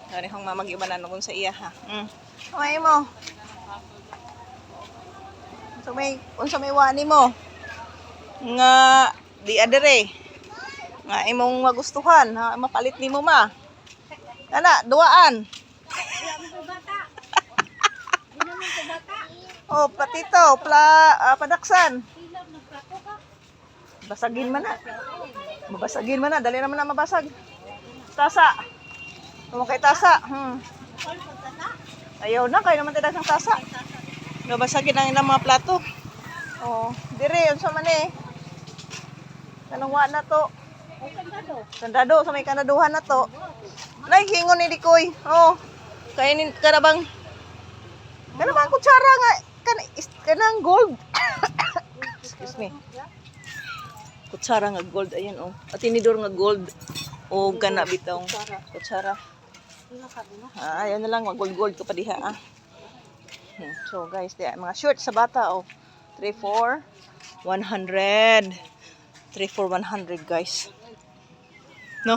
Dari hong mamag-ibanan kung sa iya ha. Okay mo. Unsa may wani mo? Nga di adere. Nga imong magustuhan ha, mapalit nimo ma. Kana duaan. Oh, platito, padaksan. Basagin man na. Mabasagin man na, dali naman na mabasag. Tasa. Kung kay tasa. Ayaw na, kayo naman tayo ng tasa. Nabasagin ang ilang mga plato. Oh, dire, unsa man eh. Kanungwa na to. Kandado, sa may kandaduhan na to. Nay, hingon ni Dikoy. Oh, kainin karabang. Kanabang kutsara nga. Kanang gold. Excuse me. Kutsara nga gold. Ayan oh. At tinidor nga gold. O kana bitong kutsara. Ayan na lang. Gold ko pa diha ah. So guys, mga short sa bata oh. 3 for 100. 3 for 100 guys. No?